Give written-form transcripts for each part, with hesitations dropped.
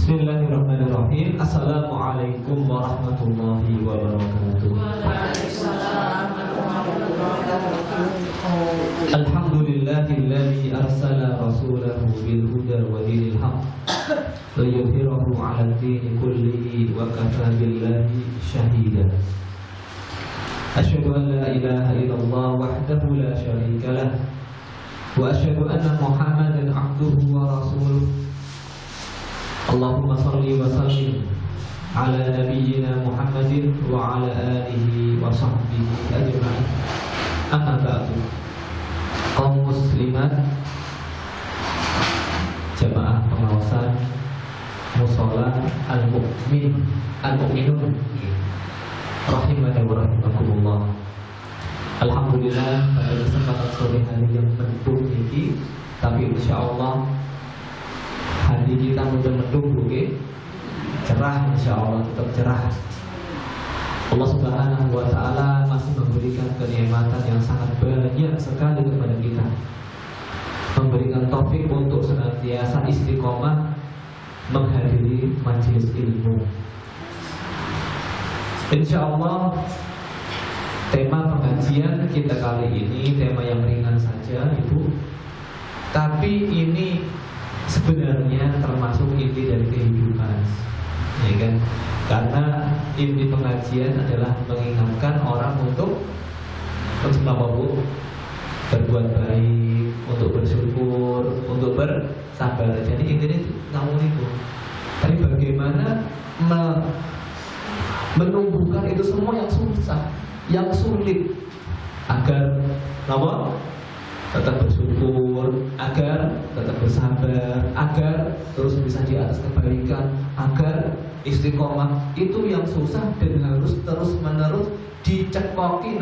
Bismillahirrahmanirrahim. Assalamualaikum warahmatullahi wabarakatuh. Alhamdulillahilladzi arsala rasulahu bil huda wa dinil haqq liyudhhirahu 'alad dini kullihi wa kafaa billahi shahida. Asyhadu an la ilaha illallah wahdahu la syarika lah wa asyhadu anna Muhammadan 'abduhu wa rasuluh. Allahumma salli wa sallim ala nabiyyina Muhammadin wa ala alihi wa sahbihi ajma'in. Amma ba'du. Kaum muslimat, jamaah pengawasan mushola al-mu'minun rahimani wa rahimakumullah. Alhamdulillah pada kesempatan sore hari yang mendung ini, tapi insyaallah hati kita mendung okay? Cerah, insyaallah tetap cerah. Allah Subhanahu wa ta'ala masih memberikan kenikmatan yang sangat banyak sekali kepada kita, memberikan taufik untuk senantiasa istiqomah menghadiri majelis ilmu. Insyaallah tema pengajian kita kali ini tema yang ringan saja, Ibu. Tapi ini sebenarnya termasuk inti dari kehidupan, ya kan? Karena inti pengajian adalah mengingatkan orang untuk apa, Bu? Berbuat baik, untuk bersyukur, untuk bersabar. Jadi intinya namun itu. Tapi bagaimana menumbuhkan itu semua yang susah, yang sulit, agar apa? Tetap bersyukur, agar tetap bersabar, agar terus bisa di atas kebaikan, agar istiqomah. Itu yang susah dan harus terus menerus dicekoki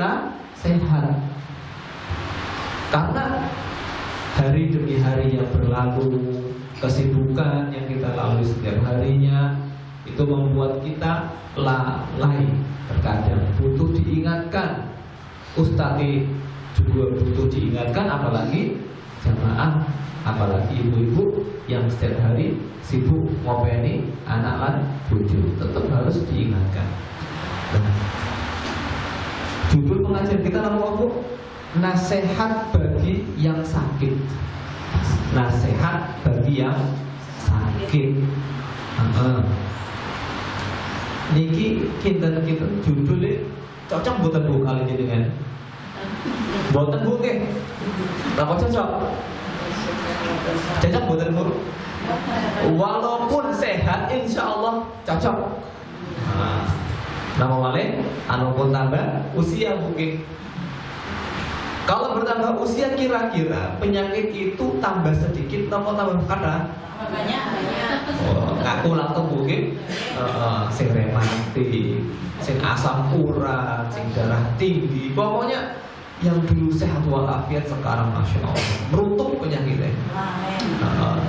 sehat. Karena hari demi hari yang berlalu, kesibukan yang kita lalui setiap harinya itu membuat kita lalai. Terkadang butuh diingatkan. Ustadz juga butuh diingatkan, apalagi jamaah, apalagi ibu-ibu yang setiap hari sibuk ngopeni anak lan bojo, tetap harus diingatkan. Nah, judul pengajian kita nama apa? Nasihat bagi yang sakit. Nasihat bagi yang sakit. Niki kinten judulnya cocok buatan Bu kali ini dengan boten Bu nggih. Apa cocok? Cocok boten Bu? Walaupun sehat insyaallah cocok. Nama wale anu pun tambah usia mungkin. Kalau bertambah usia kira-kira penyakit itu tambah sedikit atau tambah kata? Banyak. Oh, ngaku langsung mungkin sing rematik, sing asam urat, sing darah tinggi, pokoknya yang dulu sehat walafiat sekarang masya Allah meruntuh penyakitnya.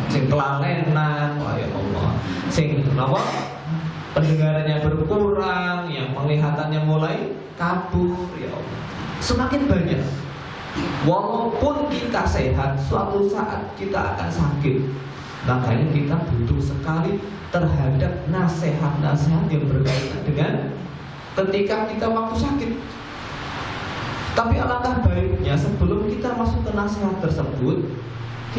Sing kelalenan, ya Allah, sing apa? Pendengarannya berkurang, yang penglihatannya mulai kabur, ya Allah. Semakin banyak. Walaupun kita sehat, suatu saat kita akan sakit. Makanya kita butuh sekali terhadap nasihat-nasihat yang berkaitan dengan ketika kita waktu sakit. Tapi alangkah baiknya sebelum kita masuk ke nasihat tersebut,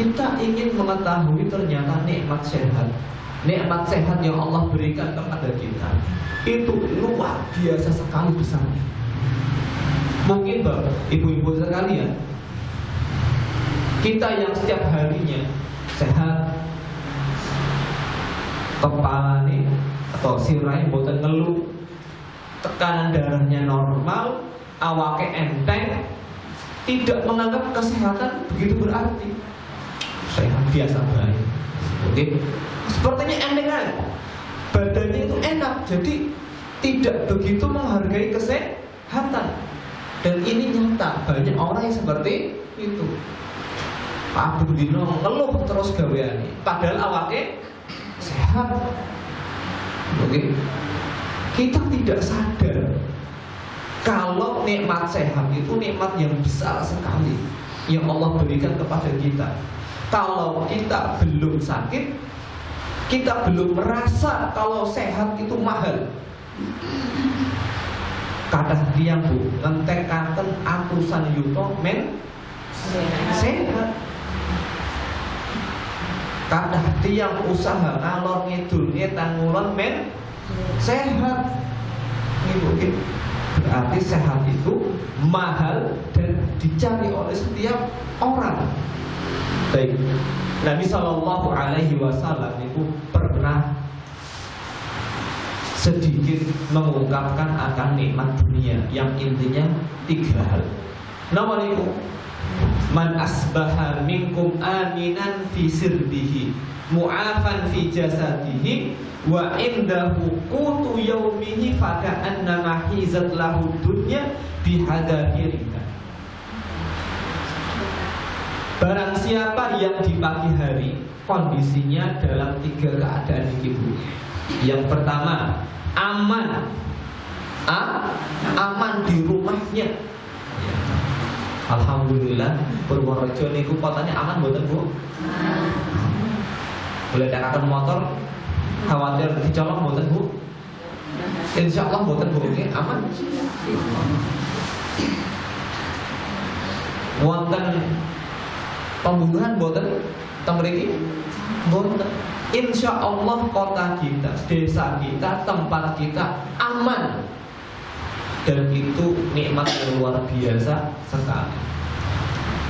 kita ingin mengetahui ternyata nikmat sehat. Nikmat sehat yang Allah berikan kepada kita itu luar biasa sekali besarnya. Mungkin Bapak, ibu-ibu sekalian, kita yang setiap harinya sehat, kepalanya atau sirahnya boten ngeluh, tekanan darahnya normal, awake enteng, tidak menganggap kesehatan begitu berarti. Sehat biasa baik. Oke, sepertinya enteng kan? Badannya itu enak, jadi tidak begitu menghargai kesehatan. Dan ini nyata, banyak orang yang seperti itu. Pak Budino ngeluh terus gaweane, padahal awake sehat. Oke, kita tidak sadar kalau nikmat sehat itu nikmat yang besar sekali yang Allah berikan kepada kita. Kalau kita belum sakit, kita belum merasa kalau sehat itu mahal. Kadah tiyang Bu ngentekaken atusan yuta men sehat. Kadah tiyang usaha ngalor ngidul ngetan ngulon men sehat. Ini berarti sehat itu mahal dan dicari oleh setiap orang. Baik, Nabi Shallallahu Alaihi Wasallam itu pernah sedikit mengungkapkan akan nikmat dunia yang intinya 3 hal. Nomor itu, man asbaha minkum aminan fi sirbihi mu'afan fi jasadihi wa indahu qutu yaumihi faka'annama hizat lahu dunya bihadahirika. Barang siapa yang di pagi hari kondisinya dalam 3 keadaan itu. Yang pertama, aman, aman di rumahnya. Alhamdulillah, Purworejo niku kotanya aman mboten Bu? Boleh dekaken motor, khawatir dicolong mboten Bu? Insyaallah mboten Bu, nggih aman. Wonten pembunuhan mboten teng mriki? Mboten. Insya Allah kota kita, desa kita, tempat kita aman. Dan itu nikmat yang luar biasa sekali.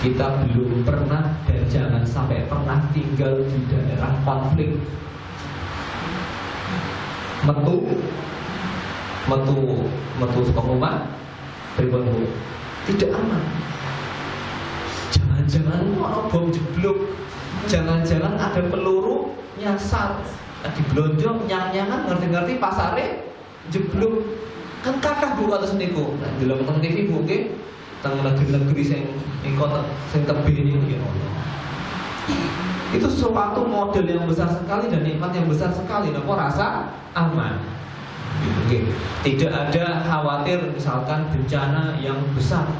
Kita belum pernah dan jangan sampai pernah tinggal di daerah konflik. Metu saka omah pripun Bu? Tidak aman. Jangan-jangan ana bom jeblok. Jangan-jangan ada peluru nyasar di blonjong nyang-nyangan ngerti-ngerti pasare jeblok. Kan kakak Bu atas niku. Nah, delok teng TV Bu nggih teng negeri-negeri sing kota sing tebih niku ya Allah. Itu suatu model yang besar sekali dan nikmat yang besar sekali. Napa rasa aman. Oke. Tidak ada khawatir misalkan bencana yang besar.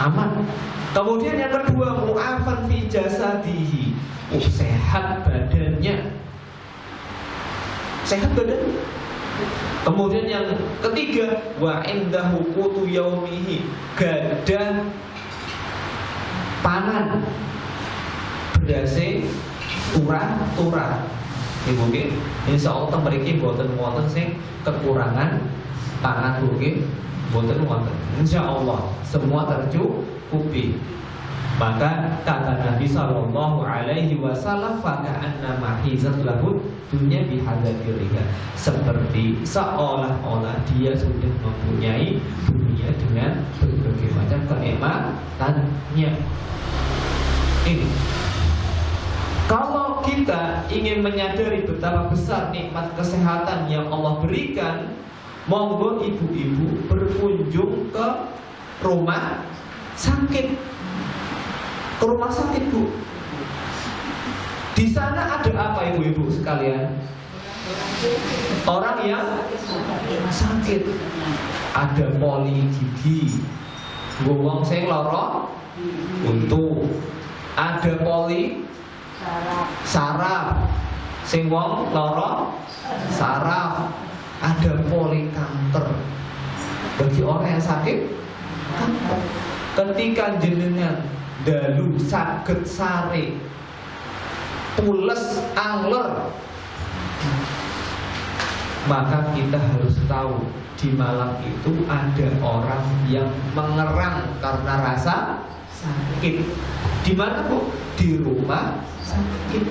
Aman. Kemudian yang kedua, mu'afan fi jasadihi. Sehat badannya. Sehat badan. Kemudian yang ketiga, wa indahu qutu yaumihi. Gadah panan berdase turah. Ibu nggih, insyaallah mriki mboten wonten sing kekurangan pangan Bu nggih. Mboten wonten. Insyaallah semua tercukupi. Maka kata Nabi Sallallahu Alaihi Wasallam, faka'anna mahizat lahu dunya bihadzatiha, seperti seolah-olah dia sudah mempunyai dunia dengan berbagai macam kenikmatannya. Ini kalau kita ingin menyadari betapa besar nikmat kesehatan yang Allah berikan, monggo ibu-ibu berkunjung ke rumah sakit. Ke rumah sakit Bu. Di sana ada apa ibu-ibu sekalian? Orang yang sakit. Ada poli gigi, wong sing lara untu. Ada poli saraf, sing wong lara saraf. Ada poli kanker. Bagi orang yang sakit kanker. Ketika jenengan dalu saged sare pules angler, maka kita harus tahu di malam itu ada orang yang mengerang karena rasa sakit. Di mana Bu? Di rumah sakit.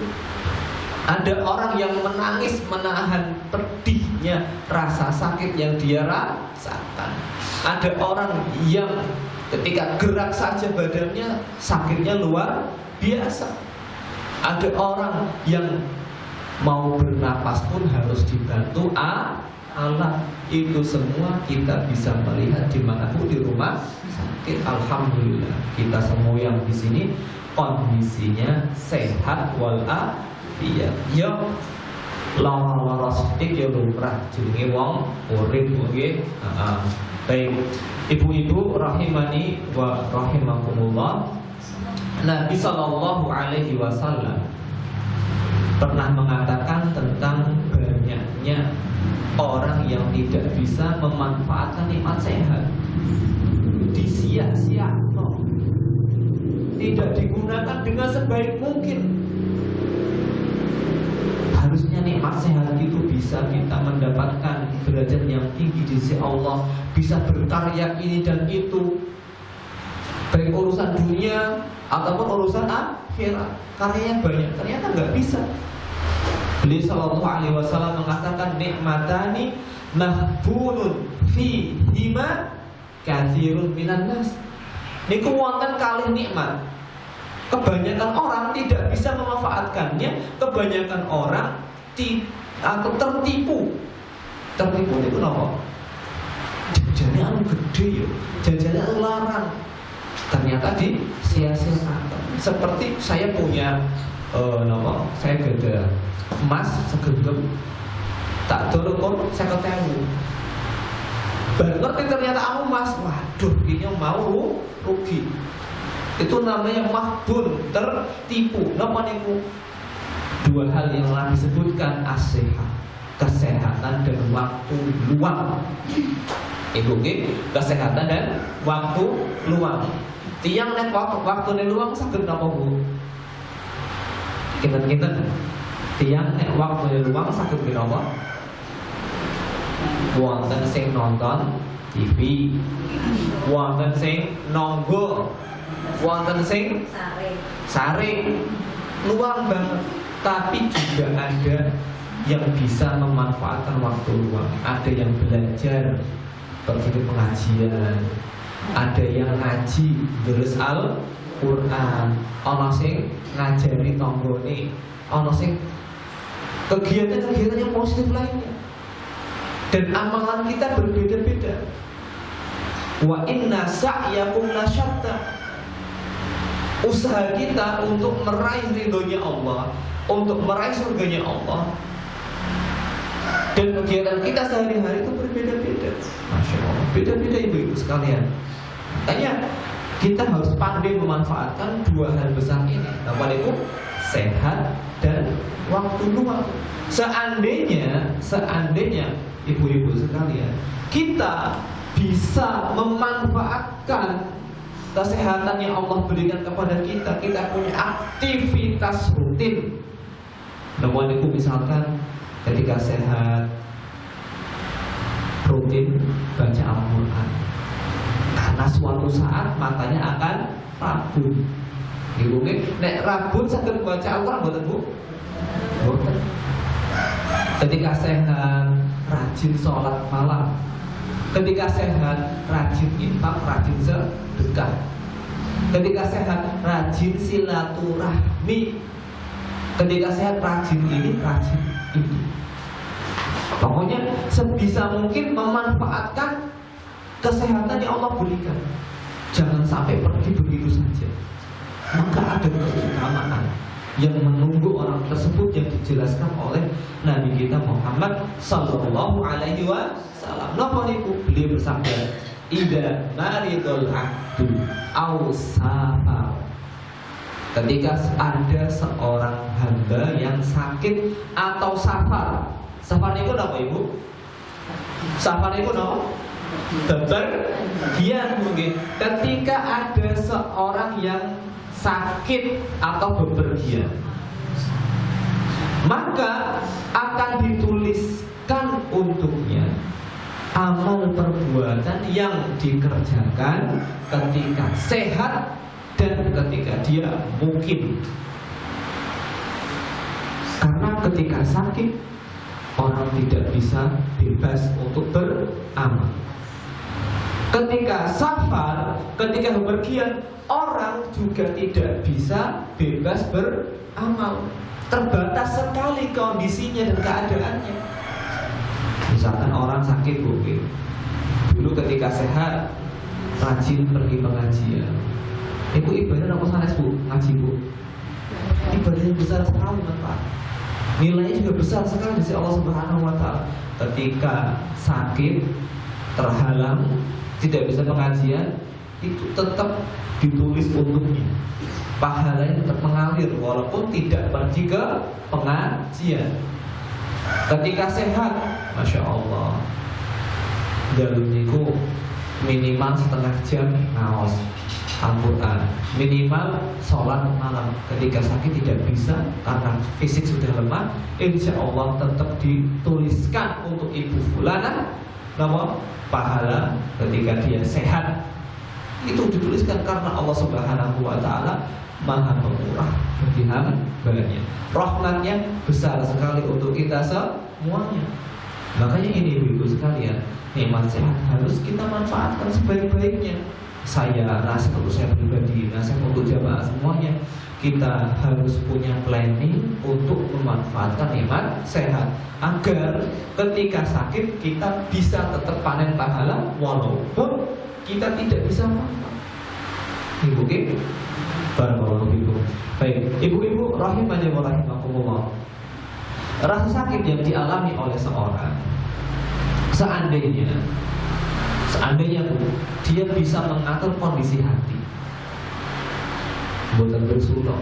Ada orang yang menangis menahan pedihnya rasa sakit yang dia rasakan. Ada orang yang ketika gerak saja badannya sakitnya luar biasa. Ada orang yang mau bernapas pun harus dibantu alat. Itu semua kita bisa melihat di mana pun di rumah sakit. Alhamdulillah kita semua yang di sini kondisinya sehat walafiat. Yo lara-lara sithik ya lumrah jenenge wong urip nggih. Baik, ibu-ibu rahimani wa rahimakumullah. Nabi Sallallahu Alaihi Wasallam pernah mengatakan tentang banyaknya orang yang tidak bisa memanfaatkan nikmat sehat, disia-siakan, tidak digunakan dengan sebaik mungkin. Harusnya nikmat sehat itu bisa kita mendapatkan derajat yang tinggi di sisi Allah, bisa berkarya ini dan itu, baik urusan dunia ataupun urusan akhirat. Karyanya banyak, ternyata nggak bisa. Beliau sallallahu alaihi wasallam mengatakan nikmatani mahbunun fihima katsirun minan nas. Niku wonten kalih nikmat. Kebanyakan orang tidak bisa memanfaatkannya. Kebanyakan orang tertipu. Tertipu itu apa? Jajannya anu gede ya, jajannya anu larang. Ternyata sia-siakan. Seperti saya punya saya gada emas segenggam, tak dorong saya ketemu. Baru ternyata aku emas, waduh ini mau rugi. Itu namanya mahbun, tertipu. Napa niku? Dua hal yang telah disebutkan as-sehat, kesehatan dan waktu luang. Ibu kesehatan dan waktu luang. Tiang nek waktu luang saged napa Bu? Kinten-kinten. Tiang nek waktu luang saged napa? Wonten sing nonton TV, wonten sing nonggo, wonten sing sare, luang banget. Tapi juga ada yang bisa memanfaatkan waktu luang. Ada yang belajar, pergi ke pengajian, ada yang ngaji, terus Al-Quran, ana sing ngajari tanggane, ana sing kegiatan-kegiatan yang positif lainnya. Dan amalan kita berbeda-beda. Wa inna sa'yakum lasyatta. Usaha kita untuk meraih ridhonya Allah, untuk meraih surganya Allah, dan kegiatan kita sehari-hari itu berbeda-beda. Masya Allah, beda-beda ibu-ibu sekalian. Makanya kita harus pandai memanfaatkan dua hal besar ini. Apa itu? Sehat dan waktu luang. Seandainya ibu-ibu sekalian, kita bisa memanfaatkan kesehatan yang Allah berikan kepada kita, kita punya aktivitas rutin. Namun itu misalkan ketika sehat, rutin baca Al-Quran, karena suatu saat matanya akan rabun. Ibu nek rabun sakit baca Al-Quran mboten Bu? Mboten. Ketika sehat, rajin sholat malam. Ketika sehat, rajin infak, rajin sedekah. Ketika sehat, rajin silaturahmi. Ketika sehat, rajin ini, rajin itu. Pokoknya sebisa mungkin memanfaatkan kesehatan yang Allah berikan. Jangan sampai pergi begitu saja. Maka ada keutamaan yang menunggu orang tersebut yang dijelaskan oleh Nabi kita Muhammad sallallahu alaihi wasallam. Napa niku? Beliau bersabda, "Idza maridul 'abdu aw safar." Ketika ada seorang hamba yang sakit atau safar. Safar niku napa Ibu? Safar niku napa? Bepergian mungkin. Ketika ada seorang yang sakit atau bepergian, maka akan dituliskan untuknya amal perbuatan yang dikerjakan ketika sehat dan ketika dia mukim. Karena ketika sakit orang tidak bisa bebas untuk beramal. Ketika safar, ketika bepergian, orang juga tidak bisa bebas beramal. Terbatas sekali kondisinya dan keadaannya. Misalkan orang sakit mungkin, dulu ketika sehat rajin pergi pengajian. Ibu ibadah apa sanes Bu? Ngaji Bu. Ibadah yang besar sekali Pak. Nilainya juga besar sekali di sisi Allah Subhanahu wa taala. Ketika sakit, terhalang, tidak bisa pengajian, itu tetap ditulis untuknya. pahalanya tetap mengalir walaupun tidak pergi ke pengajian. Ketika sehat, Masya Allah, dalu niku minimal setengah jam ngaos Al-Quran, minimal sholat malam. Ketika sakit tidak bisa karena fisik sudah lemah, insya Allah tetap dituliskan untuk ibu fulana nama pahala ketika dia sehat. Itu dituliskan karena Allah Subhanahu wa Ta'ala Maha Pemurah bagi hambanya. Rahmatnya besar sekali untuk kita semuanya. Makanya ini ibu-ibu sekalian, nikmat sehat harus kita manfaatkan sebaik-baiknya. Saya nasihat untuk saya pribadi, nasihat untuk jamaah semuanya, kita harus punya planning untuk memanfaatkan nikmat sehat agar ketika sakit kita bisa tetap panen pahala walaupun kita tidak bisa makan. Ibu-ibu, barakallahu fikum. Baik, ibu-ibu rahimani wa rahimakumullah. Rasa sakit yang dialami oleh seorang, seandainya Bu, dia bisa mengatur kondisi hati, buatan bersuto,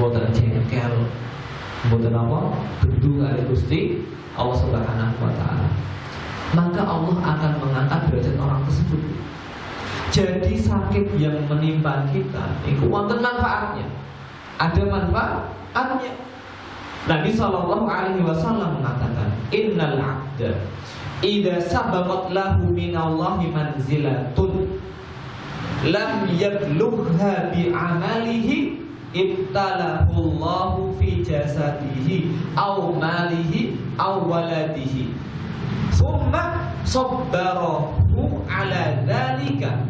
buatan jengkel, buatan apa, bendu kali Gusti Allah Subhanahu wa Ta'ala, maka Allah akan mengangkat derajat orang tersebut. Jadi sakit yang menimpa kita itu wonten manfaatnya, ada manfaatnya. Nabi Shallallahu Alaihi Wasallam mengatakan, Innal abda idza sabaqat lahu minallahi manzilatun lam yablugha bi amalihi ibtalahu Allahu fi jasadihi aw malihi aw waladihi summa sabbarahu ala dzalika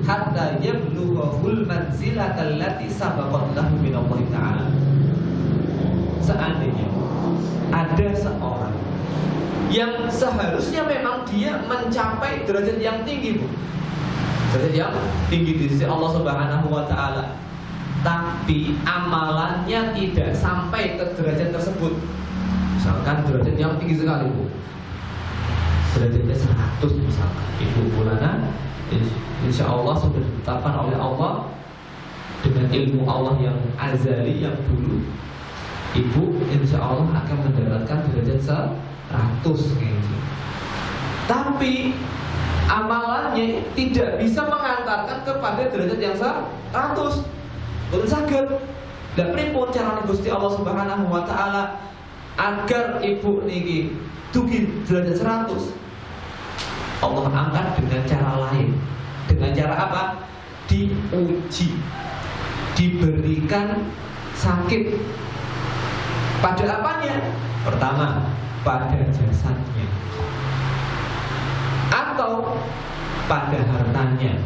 hatta yablughul manzilata allati sabaqat lahu minallahi ta'ala. Seandainya ada seorang yang seharusnya memang dia mencapai derajat yang tinggi, Bu, derajat yang tinggi di sisi Allah Subhanahu wa Ta'ala, tapi amalannya tidak sampai ke derajat tersebut. Misalkan derajat yang tinggi sekali, Bu, derajatnya 100 misalkan, ibu bulana, insya Allah sudah ditetapkan oleh Allah dengan ilmu Allah yang azali yang dulu, ibu insya Allah akan mendapatkan derajat 100 gitu. Tapi amalannya tidak bisa mengantarkan kepada derajat yang 100. Belum saged. Dan pripun carane Gusti Allah Subhanahu wa Ta'ala agar ibu niki dugi derajat 100? Allah angkat dengan cara lain. Dengan cara apa? Diuji, diberikan sakit. Pada apanya? Pertama, pada jasadnya atau pada hartanya.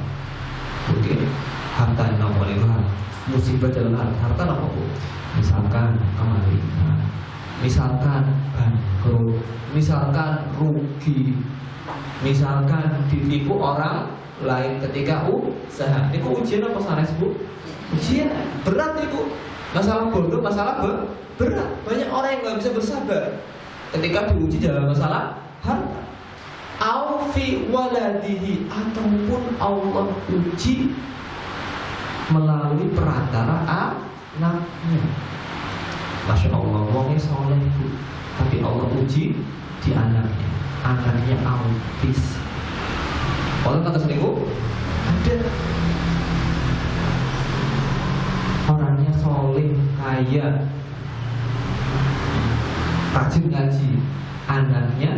Mungkin harta nomor itu musibah dalam harta nomor, misalkan kematian, misalkan bangkrut, misalkan rugi, misalkan ditipu orang lain ketika usaha. Ini ujian apa sanes, Bu? Ujian berat itu. Masalah bodoh, masalah berat. Banyak orang yang nggak bisa bersabar ketika diuji dalam masalah harta. Au fi waladihi, ataupun Allah uji melalui perantara anaknya. Masya Allah, wongnya soleh, Bu, tapi Allah uji di anaknya. Anaknya autis. Orang kata seminggu ada orangnya soleh, kaya, rajin ngaji, anaknya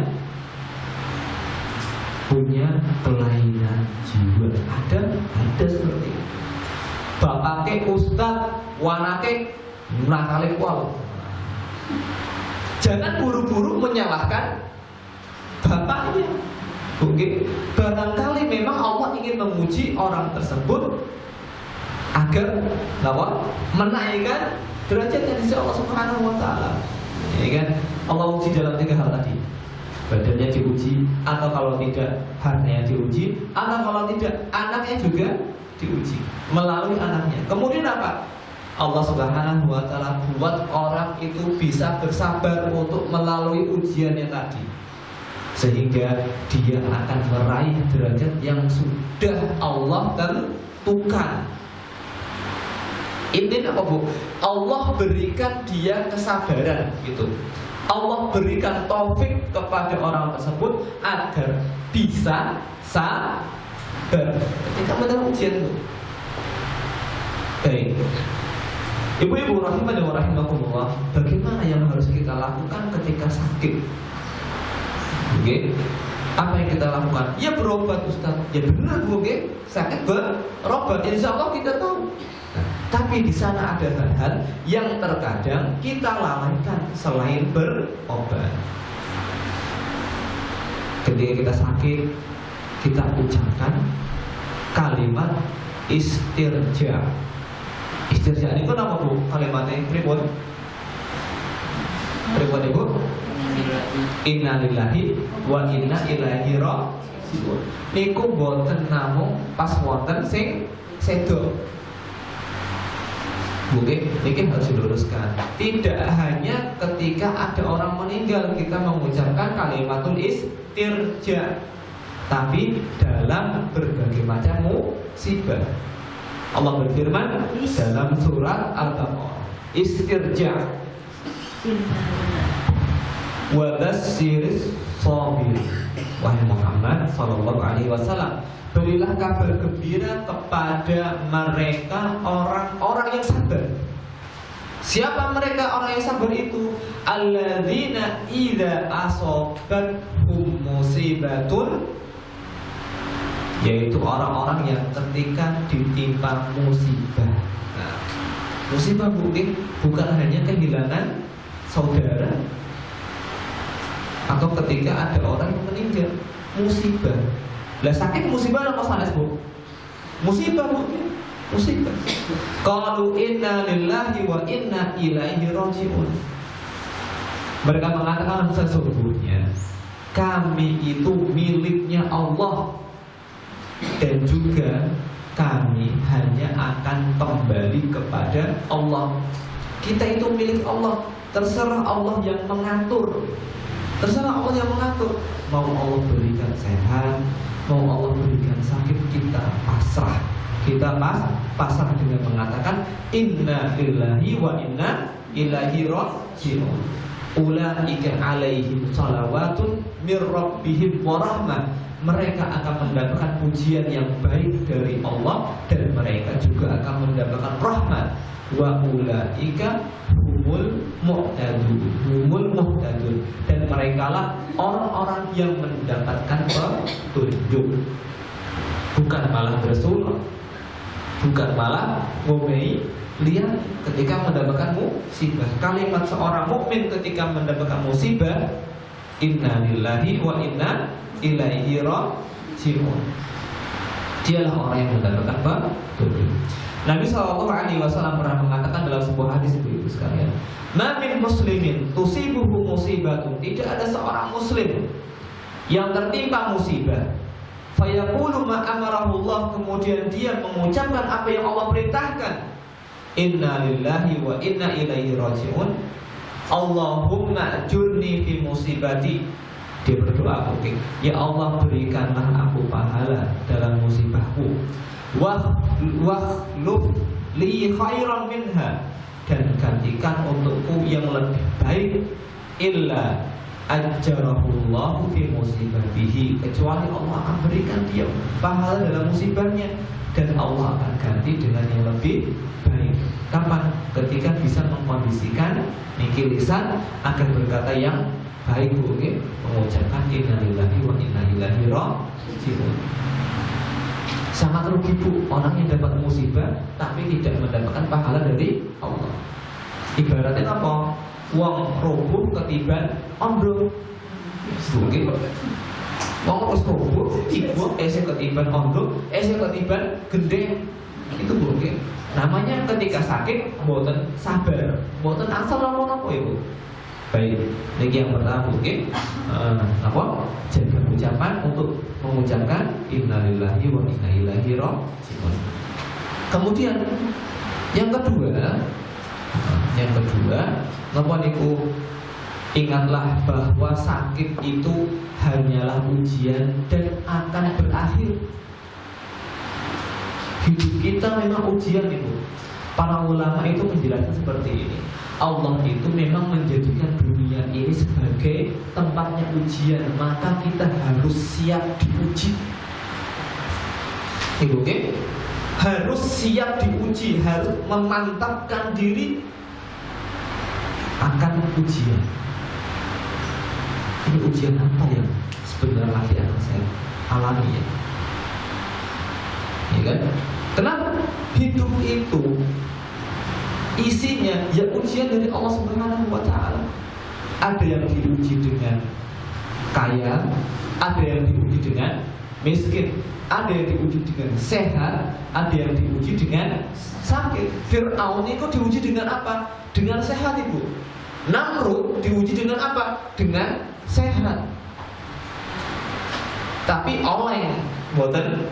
punya kelainan jiwa. Ada seperti itu. Bapaknya ustad, wanake nakale kual. Jangan buru-buru menyalahkan bapaknya. Oke, barangkali memang Allah ingin menguji orang tersebut agar menaikkan derajatnya di sisi Allah Subhanahu wa Ta'ala. Ya kan? Allah uji dalam 3 hal tadi. Badannya diuji, atau kalau tidak hartanya diuji, atau kalau tidak anaknya juga diuji melalui anaknya. Kemudian apa? Allah Subhanahu wa Ta'ala buat orang itu bisa bersabar untuk melalui ujiannya tadi, sehingga dia akan meraih derajat yang sudah Allah tentukan. Ini apa Bu? Allah berikan dia kesabaran gitu. Allah berikan taufik kepada orang tersebut agar bisa sabar ketika mendapat ujian itu. Baik. Ibu-ibu rahimah dan rahimakumullah, bagaimana yang harus kita lakukan ketika sakit? Oke. Apa yang kita lakukan? Ya berobat Ustaz. Ya benar Bu, oke. Sakit berobat. Insya Allah kita tahu. Nah, tapi di sana ada hal-hal yang terkadang kita lalaikan selain berobat. Ketika kita sakit, kita ucapkan kalimat istirja. Istirja ini apa Bu? Kalimatnya pripun? Pripun Ibu? Inna lillahi wa inna ilaihi raji'un. Niku boten namung pas wonten sing sedo. Mungkin harus diluruskan. Tidak hanya ketika ada orang meninggal kita mengucapkan kalimatul istirja, tapi dalam berbagai macam musibah. Allah berfirman dalam surat Al-Baqarah, istirja wa basyyiris sabirin. Wahai Muhammad sallallahu alaihi wasallam, berilah kabar gembira kepada mereka orang-orang yang sabar. Siapa mereka orang yang sabar itu? Alladzina idza asabathum musibatun, yaitu orang-orang yang ketika ditimpa musibah. Nah, musibah mungkin bukan hanya kehilangan saudara, atau ketika ada orang yang meninggal, musibah. Lah sakit musibah apa sanes Bu? Musibah mungkin, musibah. Qalu inna lillahi wa inna ilaihi raji'un. Mereka mengatakan sesungguhnya kami itu miliknya Allah dan juga kami hanya akan kembali kepada Allah. Kita itu milik Allah, terserah Allah yang mengatur. Terserah Allah yang mengatur. Mau Allah berikan sehat, mau Allah berikan sakit, kita pasrah. Kita pasrah dengan mengatakan inna lillahi wa inna ilaihi raji'un. Ulaika alaihim salawatun mir rabbihim wa rahmah. Mereka akan mendapatkan pujian yang baik dari Allah dan mereka juga akan mendapatkan rahmat. Wa ulaika humul muhtadun, dan merekalah orang-orang yang mendapatkan petunjuk. Bukan malah bersuluk, bukan malah ngomei. Lihat ketika mendapatkan musibah, kalimat seorang mukmin ketika mendapatkan musibah, inna lillahi wa inna ilaihi raji'un. Dialah orang yang mendapatkan petunjuk. Nabi SAW pernah mengatakan dalam sebuah hadis itu sekalian, ma min muslimin tusibuhu musibatun, tidak ada seorang muslim yang tertimpa musibah, fayaqulu ma amarahullah, kemudian dia mengucapkan apa yang Allah perintahkan, inna lillahi wa inna ilaihi raji'un, Allahumma ajurni fi musibati. Dia berdoa, ya Allah berikanlah aku pahala dalam musibahku, wakhluf li khairan minha, dan gantikan untukku yang lebih baik, illa ajjarahullahu fi musibatihi, kecuali Allah akan berikan dia pahala dalam musibahnya dan Allah akan ganti dengan yang lebih baik. Kapan? Ketika bisa mengkondisikan mikir lisan agar berkata yang baik, mengucapkan inna lillahi wa inna ilaihi raji'un. Sangat rugi Bu orang yang dapat musibah tapi tidak mendapatkan pahala dari Allah. Ibaratnya apa? Wong roboh ketiban ombrong. Mungkin wong harus roboh, ibu ketiban ombrong, ketiban gendeng. Itu mungkin. Namanya ketika sakit mboten sabar, mboten asal apa Ibu. Baik, ini yang pertama mungkin jaga ucapan untuk mengucapkan innalillahi wa inna ilaihi raji'un. Kemudian yang kedua, napa niku, ingatlah bahwa sakit itu hanyalah ujian dan akan berakhir. Hidup kita memang ujian itu. Para ulama itu menjelaskan seperti ini. Allah itu memang menjadikan dunia ini sebagai tempatnya ujian, maka kita harus siap diuji. Oke? Harus siap diuji, harus memantapkan diri akan ujian. Ini ujian apa yang sebenarnya lagi akan saya alami ya? Ya kan? Kenapa? Hidup itu isinya ya ujian dari Allah Subhanahu wa Ta'ala. Ada yang diuji dengan kaya, ada yang diuji dengan miskin, ada yang diuji dengan sehat, ada yang diuji dengan sakit. Fir'aun itu diuji dengan apa? Dengan sehat ibu. Namrud diuji dengan apa? Dengan sehat. Tapi oleh boten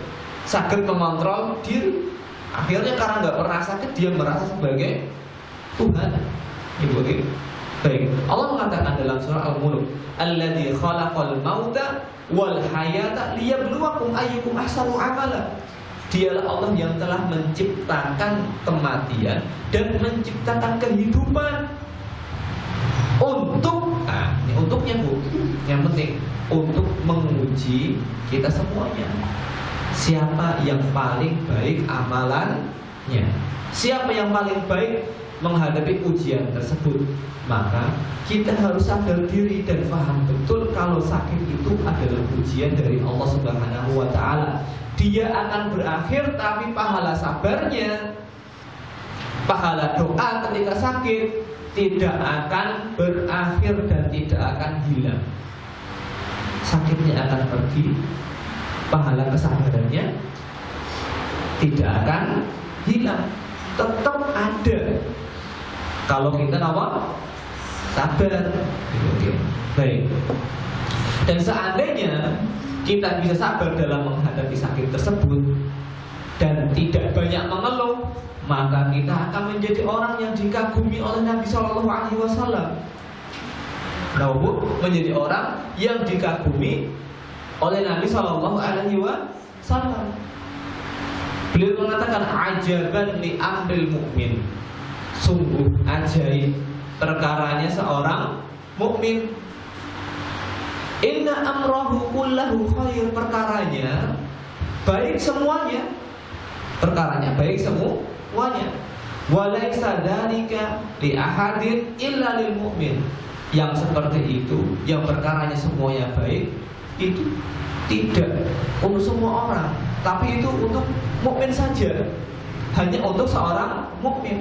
sakit mengontrol diri. Akhirnya karena nggak pernah sakit, dia merasa sebagai Tuhan. Ibu, oke. Baik. Allah mengatakan dalam surah Al-Mulk, "Alladzi khalaqal mauta wal hayata liyabluwakum ayyukum ahsanu amala." Dialah Allah yang telah menciptakan kematian dan menciptakan kehidupan untuk, ini untuknya Bu, yang penting untuk menguji kita semuanya. Siapa yang paling baik amalannya? Siapa yang paling baik menghadapi ujian tersebut? Maka kita harus sadar diri dan paham betul kalau sakit itu adalah ujian dari Allah Subhanahu wa Ta'ala. Dia akan berakhir, tapi pahala sabarnya, pahala doa ketika sakit tidak akan berakhir dan tidak akan hilang. Sakitnya akan pergi, pahala kesabarannya tidak akan hilang, tetap ada. Kalau kita apa? Sabar. Oke. Baik. Dan seandainya kita bisa sabar dalam menghadapi sakit tersebut dan tidak banyak mengeluh, maka kita akan menjadi orang yang dikagumi oleh Nabi Shallallahu Alaihi Wasallam. Menjadi orang yang dikagumi oleh Nabi Shallallahu Alaihi Wasallam. Beliau mengatakan, ajaban li amril mukmin, sungguh ajaib perkaranya seorang mukmin. Inna amrahu kullahu khair, perkaranya baik semuanya, perkaranya baik semuanya. Walaisa dzalika li ahadin illa lil mukmin. Yang seperti itu, yang perkaranya semuanya baik, itu tidak untuk semua orang, tapi itu untuk mukmin saja, hanya untuk seorang mukmin.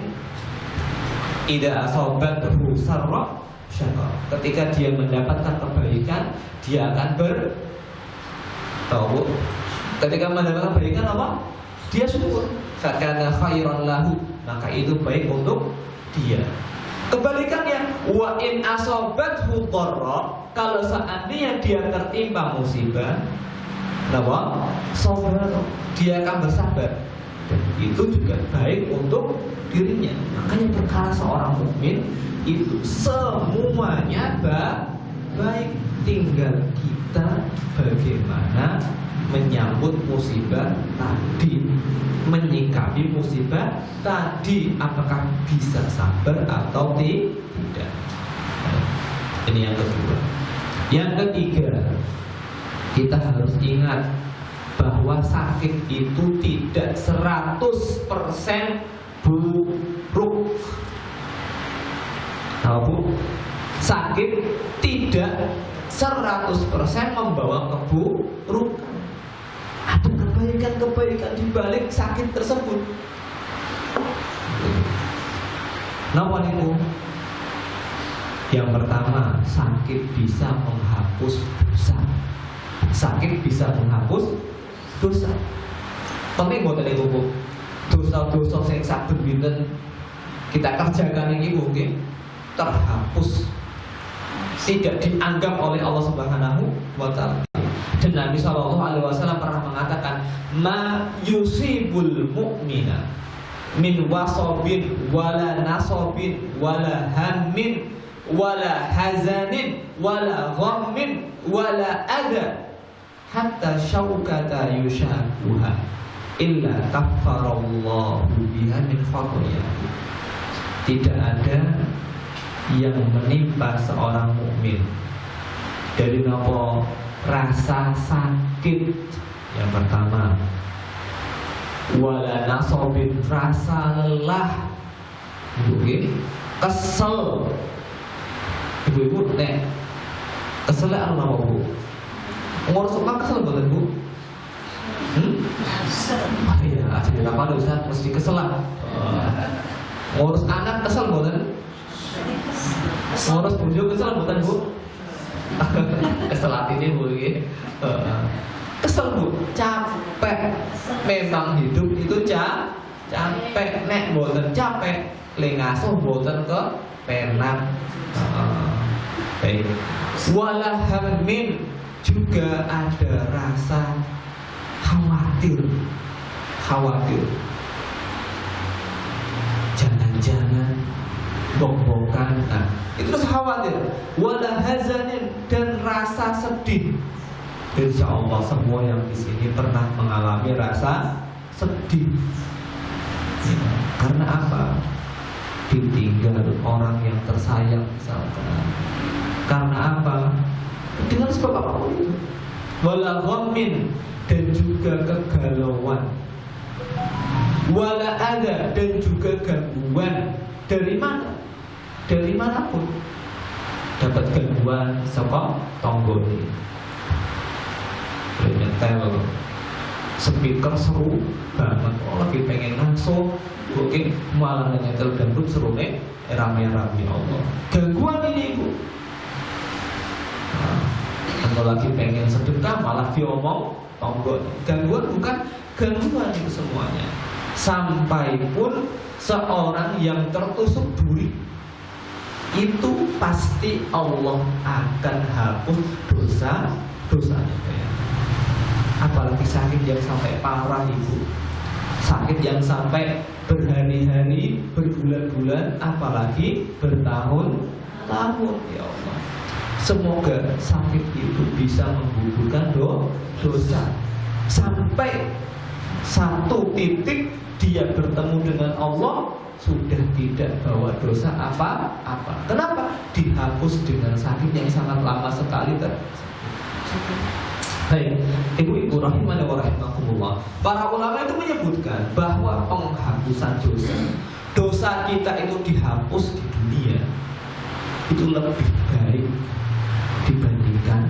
Idza asabathu sarra syakar, ketika dia mendapatkan kebaikan, dia akan bertawa. Ketika mendapatkan kebaikan apa? Dia syukur. Fakana khairan lahu, maka itu baik untuk dia. Kebalikannya, wa in asabathu dharra, kalau seandainya dia tertimpa musibah, sabar, dia akan bersabar. Dan itu juga baik untuk dirinya. Makanya perkara seorang mukmin itu semuanya baik, tinggal kita bagaimana menyambut musibah tadi, menyikapi musibah tadi, apakah bisa sabar atau tidak. Ini yang kedua. Yang ketiga, kita harus ingat bahwa sakit itu tidak 100% buruk. Tahu Bu? Sakit tidak 100% membawa keburukan. Ada kebaikan-kebaikan di balik sakit tersebut. Napa niku? Yang pertama, sakit bisa menghapus dosa. Sakit bisa menghapus dosa. Penting buat niku Bu. Dosa-dosa sing saged pinten kita kerjakan ini mungkin terhapus, tidak dianggap oleh Allah Subhanahu wa Ta'ala. Dan Nabi Shallallahu Alaihi Wasallam pernah mengatakan, ma yusibul mu'mina min wasobin wala nasobin wala hammin wala hazanin wala ghammin wala adha hatta syaukata yushakuha illa kaffarallahu biha min khotoya. Tidak ada yang menimpa seorang mukmin dari nopo rasa sakit yang pertama, wala nasobin rasa lelah, kesel. Ibu-ibu nek kesel apa bu? Ngurus rumah kesel betul bu? Ah iya, jadi apa dosa mesti kesel lah. Ngurus anak kesel betul? Ngurus bojo kesel betul bu? Kesel hati ini bu, kesel bu, capek. Memang hidup itu capek. Nek boten capek, lengasuh boten ke penak. Baik. Wala hammin, juga ada rasa khawatir. Jangan-jangan bok-bokan. Nah, itu terus khawatir. Wala hazanin, dan rasa sedih. Insya Allah semua yang di sini pernah mengalami rasa sedih. Ya, karena apa? Ditinggal orang yang tersayang misalkan. Karena apa? Dengan sebab apapun itu. Wala ghammin, dan juga kegalauan. Wala ada, dan juga gangguan. Dari mana? Dari manapun. Dapat gangguan saka tonggone. Nyetel speaker seru banget, lagi pengen ngasuh, oke, malah nyetel dangdut seru nih, rame-rame Allah. Gangguan ini ibu. Kalau lagi pengen sedekah malah diomong tonggol. Gangguan bukan gangguan itu semuanya. Sampai pun seorang yang tertusuk duri itu pasti Allah akan hapus dosanya. Apalagi sakit yang sampai parah ibu, sakit yang sampai berhari-hari, berbulan-bulan, apalagi bertahun-tahun. Ya Allah, semoga sakit itu bisa menggugurkan dosa sampai satu titik dia bertemu dengan Allah sudah tidak bawa dosa apa-apa. Kenapa? Dihapus dengan sakit yang sangat lama sekali Baik, ibu-ibu rahimani wa rahimakumullah. Para ulama itu menyebutkan bahwa penghapusan dosa kita itu dihapus di dunia itu lebih baik dibandingkan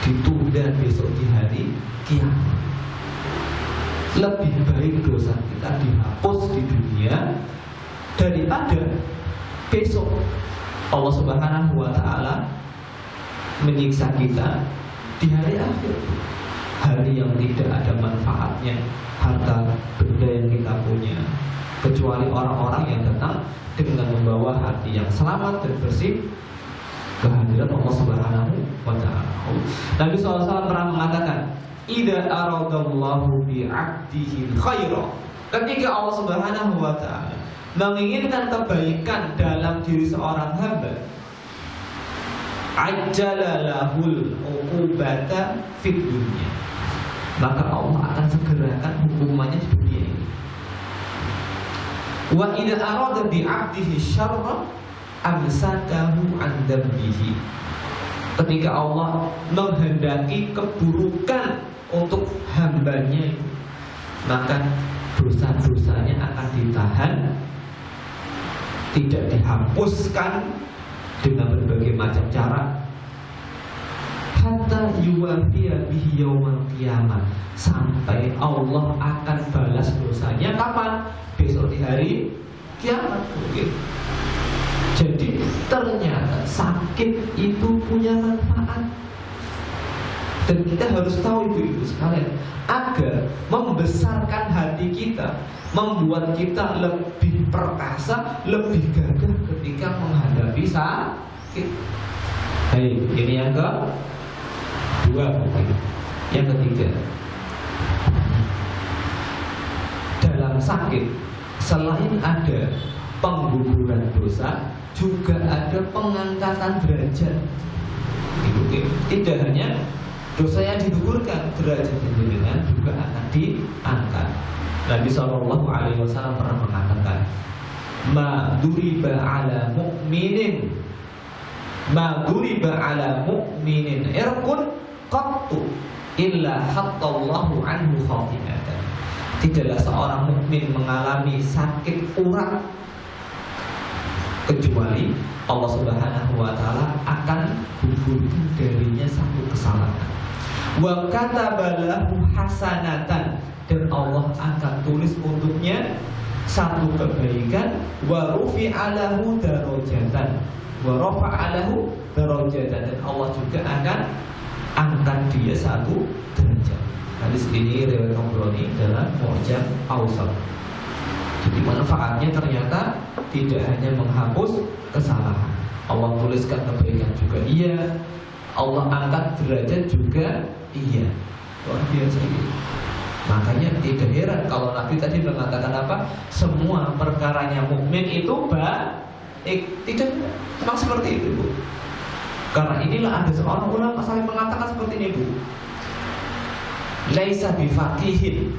ditunda besok di hari kiamat. Lebih baik dosa kita dihapus di dunia daripada besok Allah Subhanahu wa ta'ala menyiksa kita di hari akhir, hari yang tidak ada manfaatnya harta benda yang kita punya, kecuali orang-orang yang datang dengan membawa hati yang selamat dan bersih kehadiran Allah Subhanahu wa ta'ala. Nabi SAW pernah mengatakan, idza aradallahu bi'abdihi khaira, ketika Allah Subhanahu wa ta'ala menginginkan kebaikan dalam diri seorang hamba, ajjalalahul uqubata fid dunya, maka Allah akan segerakan hukumannya di dunia ini. Wa idza arada bi 'abdihi syarra amsakahu 'an dambihi, ketika Allah menghendaki keburukan untuk hambanya, maka dosa-dosanya akan ditahan, tidak dihapuskan dengan berbagai macam cara, hatta yuwafiya bihi yaumal qiyamah, sampai Allah akan balas dosanya kapan? Besok di hari kiamat. Jadi ternyata sakit itu punya manfaat. Dan kita harus tahu ibu-ibu sekalian, agar membesarkan hati kita, membuat kita lebih perkasa, lebih gagah ketika menghadapi sakit. Baik, ini yang kedua. Yang ketiga, dalam sakit selain ada pengguguran dosa, juga ada pengangkatan derajat. Tidak hanya dosa yang digugurkan, derajat jenengan juga akan diangkat. Nabi Shallallahu Alaihi Wasallam pernah mengatakan, ma duriba ala mu'minin irqun qattu illa hattallahu anhu khatimatan. Tidaklah seorang mukmin mengalami sakit urat kecuali Allah Subhanahu wa taala akan gugurkan darinya satu kesalahan. Wa katabalahu hasanatan, dan Allah akan tulis untuknya satu kebaikan. Wa rufi'alahu darajatan, wa rafa'alahu darajatan, dan Allah juga akan angkat dia satu derajat. Hadis ini riwayat Tabrani dalam Mu'jam Awsat. Jadi manfaatnya ternyata tidak hanya menghapus kesalahan, Allah tuliskan kebaikan juga iya, Allah angkat derajat juga iya. Luar biasa gitu. Makanya tidak heran kalau Nabi tadi mengatakan apa? Semua perkaranya mukmin itu baik. Tidak, memang seperti itu, Bu. Karena inilah ada seorang ulama saling mengatakan seperti ini, Bu. Laisa bifaqihin,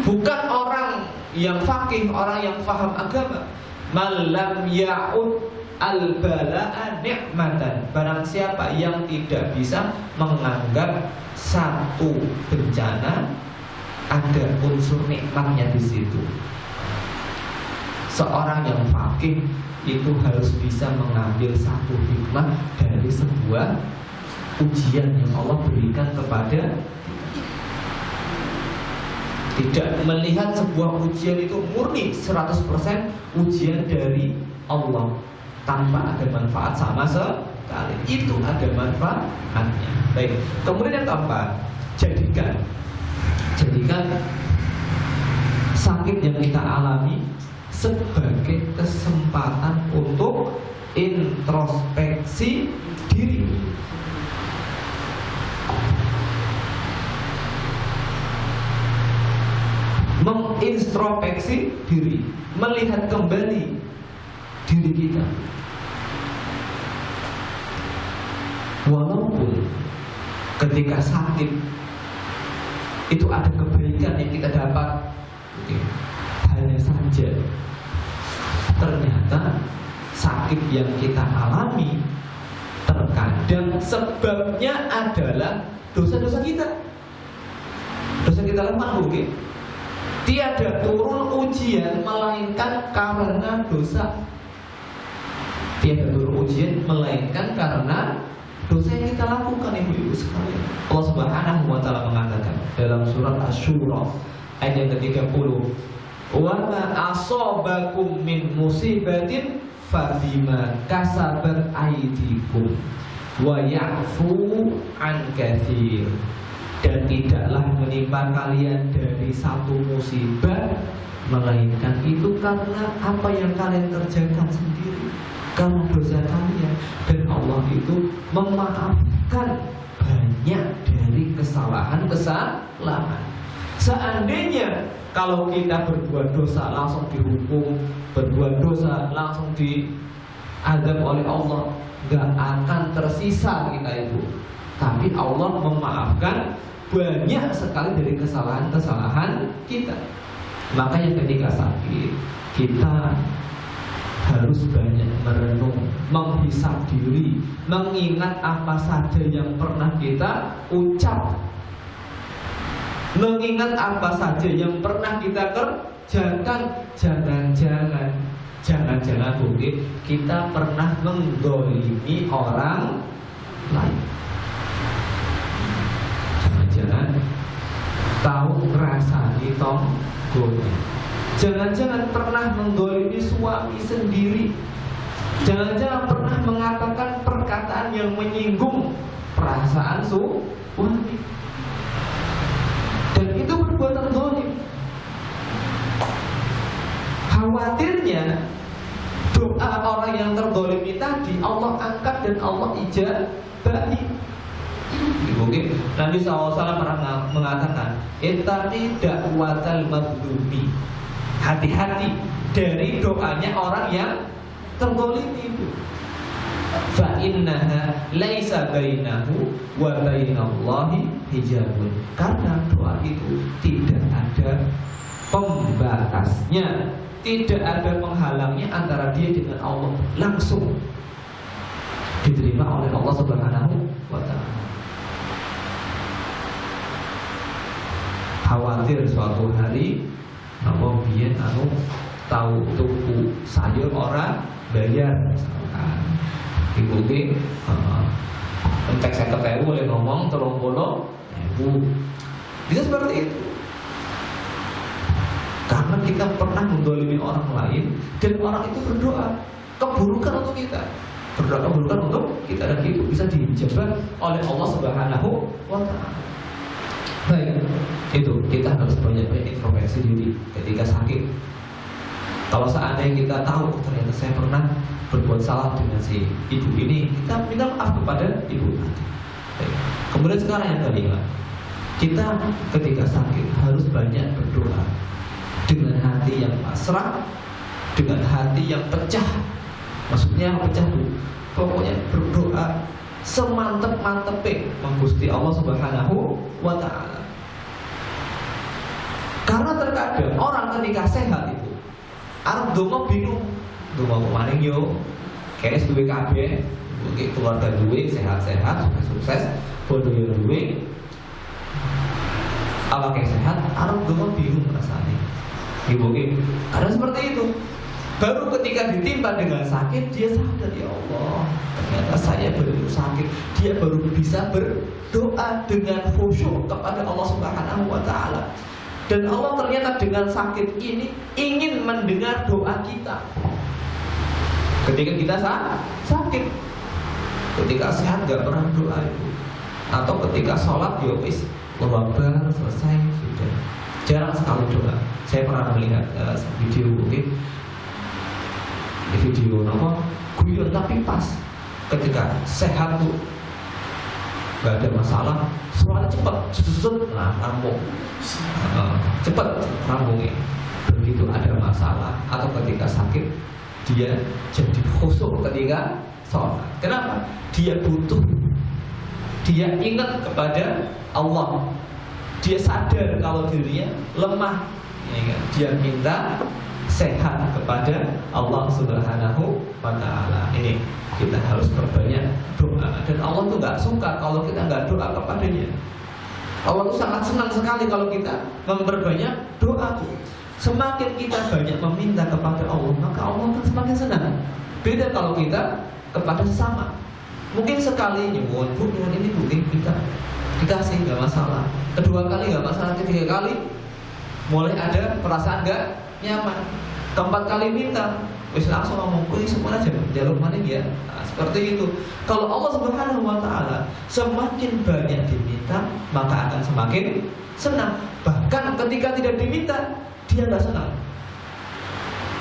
bukan orang yang fakih, orang yang faham agama. Malam ya'ud al-bala'a ni'matan, barang siapa yang tidak bisa menganggap satu bencana ada unsur nikmatnya di situ. Seorang yang fakih itu harus bisa mengambil satu hikmah dari sebuah ujian yang Allah berikan kepada tidak melihat sebuah ujian itu murni 100% ujian dari Allah tanpa ada manfaat sama sekali. Itu ada manfaatnya. Baik. Kemudian yang keempat, jadikan sakit yang kita alami sebagai kesempatan untuk introspeksi diri. Mengintrospeksi diri, melihat kembali diri kita. Walaupun ketika sakit itu ada kebaikan yang kita dapat, hanya saja ternyata sakit yang kita alami terkadang sebabnya adalah dosa-dosa kita. Dosa kita lemah, mungkin tiada turun ujian melainkan karena dosa. Tiada turun ujian melainkan karena dosa yang kita lakukan, ibu-ibu sekalian. Allah Subhanahu wa taala mengatakan dalam surat Asy-Syura ayat yang ke-30, "Wa ma asabakum min musibatin fabima kasabat aydikum wa ya'fu an katsir." Dan tidaklah menimpa kalian dari satu musibah melainkan itu karena apa yang kalian kerjakan sendiri, karena dosa kalian. Dan Allah itu memaafkan banyak dari kesalahan-kesalahan. Seandainya kalau kita berbuat dosa langsung dihukum, berbuat dosa langsung diazab oleh Allah, gak akan tersisa kita itu. Tapi Allah memaafkan banyak sekali dari kesalahan-kesalahan kita. Makanya ketika sakit kita harus banyak merenung, menghisap diri, mengingat apa saja yang pernah kita ucap, mengingat apa saja yang pernah kita kerjakan. Jangan-jangan mungkin kita pernah mendzalimi orang lain. Jangan tahu ngrasani tonggonya. Jangan-jangan pernah mendzalimi suami sendiri. Jangan-jangan pernah mengatakan perkataan yang menyinggung perasaan suami. Dan itu perbuatan zalim. Khawatirnya doa orang yang terzalimi tadi Allah angkat dan Allah ijabahi. Mungkin Nabi SAW pernah mengatakan, "Ittaqi da'watal mazlumi." Hati-hati dari doanya orang yang terzalimi itu. fa innaha laisa bainahu wa bainallahi hijabun. Karena doa itu tidak ada pembatasnya, tidak ada penghalangnya antara dia dengan Allah, langsung diterima oleh Allah Subhanahu wa taala. Khawatir suatu hari apa biyen tahu tuku sayur orang bayar misalkan ibu ki entek 50.000 boleh ngomong 30.000, bisa seperti itu. Karena kita pernah mendolimi orang lain dan orang itu berdoa keburukan untuk kita, berdoa keburukan untuk kita, dan itu bisa dijawab oleh Allah Subhanahu wa taala. Baik, itu kita harus banyak-banyak introspeksi diri ketika sakit. Kalau seandainya kita tahu ternyata saya pernah berbuat salah dengan si ibu ini, kita minta maaf kepada ibu tadi. Kemudian sekarang yang kelima, kita ketika sakit harus banyak berdoa dengan hati yang pasrah, dengan hati yang pecah. Maksudnya pecah tuh, pokoknya berdoa semantep-mantepnya menggusti Allah Subhanahu wa taala. Karena terkadang orang ketika sehat itu arep donga bingung, donga maning yo kayak duwe kabeh, keluarga duwe sehat-sehat, sukses, bodoh yo duwe, apa kayak sehat, arep donga bingung rasanya. Ibu karena seperti itu. Baru ketika ditimpa dengan sakit, dia sadar, ya Allah, ternyata saya baru sakit. Dia baru bisa berdoa dengan khusyuk kepada Allah Subhanahu wa taala. Dan Allah ternyata dengan sakit ini ingin mendengar doa kita. Ketika kita sakit, ketika sehat gak pernah doa itu. Atau ketika sholat, ya wis Allahu selesai sudah. Jarang sekali doa. Saya pernah melihat video mungkin video apa guyon tapi pas ketika sehat tuh nggak ada masalah, soalnya cepat rambung cepat rambungnya. Begitu ada masalah atau ketika sakit, dia jadi khusyuk ketika sholat. Kenapa? Dia butuh, dia ingat kepada Allah, dia sadar kalau dirinya lemah, ya, dia minta sehat kepada Allah Subhanahu wa taala. Ini kita harus perbanyak doa, dan Allah tuh nggak suka kalau kita nggak doa kepadanya. Allah tuh sangat senang sekali kalau kita memperbanyak doa tuh. Semakin kita banyak meminta kepada Allah, maka Allah akan semakin senang. Beda kalau kita kepada sesama. Mungkin sekali nyuwun, Bu, dengan ini Bu, kita dikasih nggak masalah. Kedua kali nggak masalah, ketiga kali mulai ada perasaan nggak nyaman. Keempat kali minta, wis langsung ngomong, "Wih, semua aja jalur mana ya?" Nah, seperti itu. Kalau Allah Subhanahu wa taala semakin banyak diminta, maka akan semakin senang. Bahkan ketika tidak diminta, dia enggak senang.